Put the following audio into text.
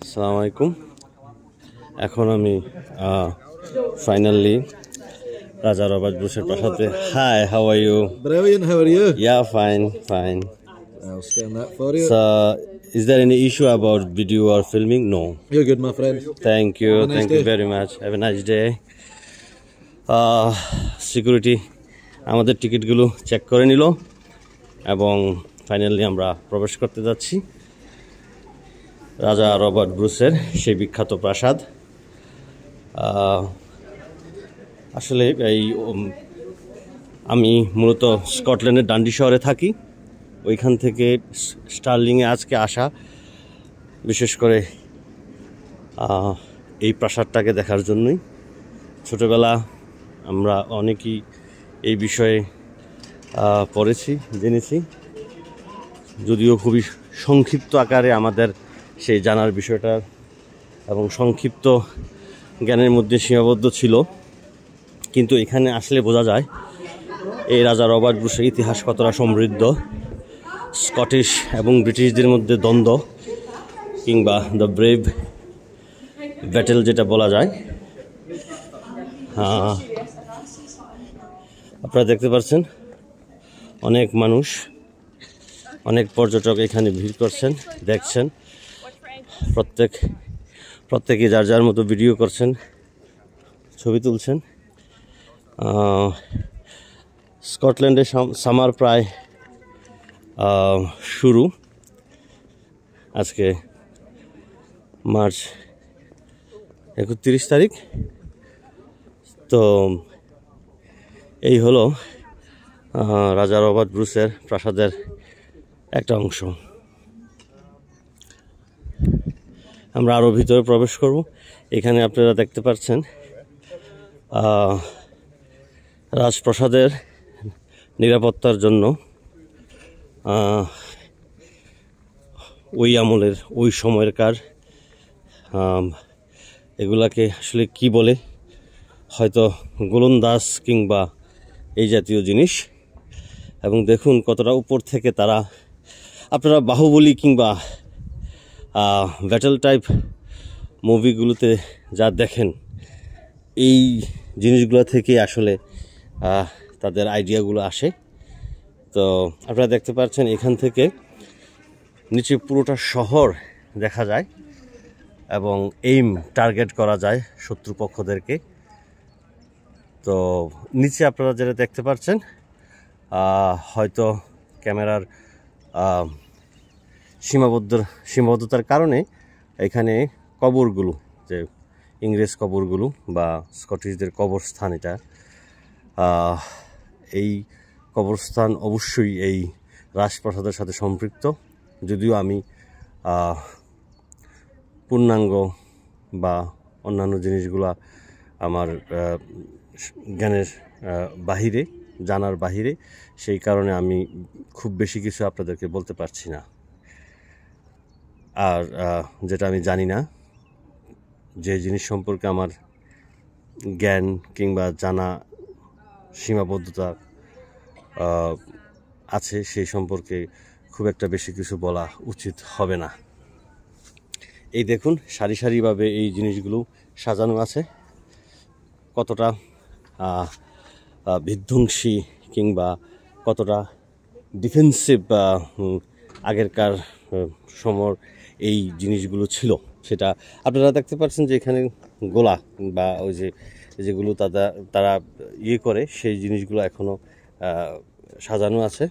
আসসালামু আলাইকুম। এখন আমি ফাইনালি রাজা রবার্ট ব্রুসের প্রাসাদে। Hi, how are you? Brilliant, how are you? Yeah, fine, fine. I'll scan that for you. So, is there any issue about video or filming? No. You're good, my friend. Thank you, Have a nice thank you day. very much. Have a nice day. Security আমাদের টিকিটগুলো check করে নিল এবং finally আমরা প্রবেশ করতে যাচ্ছি রাজা Robert ব্রুসের সেই বিখ্যাত প্রাসাদ। আসলে এই আমি মূলত স্কটল্যান্ডের ডান্ডি শহরে থাকি। ওইখান থেকে স্টার্লিংয়ে আজকে আসা, বিশেষ করে এই প্রাসাদটাকে দেখার জন্যই। ছোটোবেলা আমরা অনেকেই এই বিষয়ে পড়েছি, জেনেছি, যদিও খুবই সংক্ষিপ্ত আকারে আমাদের সেই জানার বিষয়টা এবং সংক্ষিপ্ত জ্ঞানের মধ্যে সীমাবদ্ধ ছিল। কিন্তু এখানে আসলে বোঝা যায় এই রাজা রবার্ট ব্রুসের ইতিহাস কতটা সমৃদ্ধ। স্কটিশ এবং ব্রিটিশদের মধ্যে দ্বন্দ্ব কিংবা দ্য ব্রেভ ব্যাটেল যেটা বলা যায়, আপনারা দেখতে পাচ্ছেন অনেক মানুষ, অনেক পর্যটক এখানে ভিড় করছেন, দেখছেন। প্রত্যেকে যার যার মতো ভিডিও করছেন, ছবি তুলছেন। স্কটল্যান্ডে সামার প্রায় শুরু। আজকে মার্চ 31 তারিখ। তো এই হলো রাজা রবার্ট ব্রুসের প্রাসাদের একটা অংশ। আমরা আরও ভিতরে প্রবেশ করব। এখানে আপনারা দেখতে পাচ্ছেন রাজপ্রাসাদের নিরাপত্তার জন্য ওই আমলের, ওই সময়কার এগুলাকে আসলে কি বলে, হয়তো গোলন্দাজ কিংবা এই জাতীয় জিনিস। এবং দেখুন কতটা উপর থেকে তারা, আপনারা বাহুবলী কিংবা ব্যাটেল টাইপ মুভিগুলোতে যা দেখেন, এই জিনিসগুলো থেকে আসলে তাদের আইডিয়াগুলো আসে। তো আপনারা দেখতে পাচ্ছেন এখান থেকে নিচে পুরোটা শহর দেখা যায় এবং এইম টার্গেট করা যায় শত্রুপক্ষদেরকে। তো নিচে আপনারা যেটা দেখতে পাচ্ছেন, হয়তো ক্যামেরার সীমাবদ্ধতার কারণে এখানে কবরগুলো, যে ইংরেজ কবরগুলো বা স্কটিশদের কবরস্থান, এটা এই কবরস্থান অবশ্যই এই রাজপ্রাসাদের সাথে সম্পৃক্ত। যদিও আমি পূর্ণাঙ্গ বা অন্যান্য জিনিসগুলা আমার জ্ঞানের বাহিরে, জানার বাহিরে, সেই কারণে আমি খুব বেশি কিছু আপনাদেরকে বলতে পারছি না। আর যেটা আমি জানি না, যে জিনিস সম্পর্কে আমার জ্ঞান কিংবা জানা সীমাবদ্ধতা আছে, সেই সম্পর্কে খুব একটা বেশি কিছু বলা উচিত হবে না। এই দেখুন সারি সারিভাবে এই জিনিসগুলো সাজানো আছে। কতটা বিধ্বংসী কিংবা কতটা ডিফেন্সিভ আগেরকার সময় এই জিনিসগুলো ছিল, সেটা আপনারা দেখতে পাচ্ছেন যে এখানে গোলা বা ওই যেগুলো তারা ইয়ে করে, সেই জিনিসগুলো এখনও সাজানো আছে।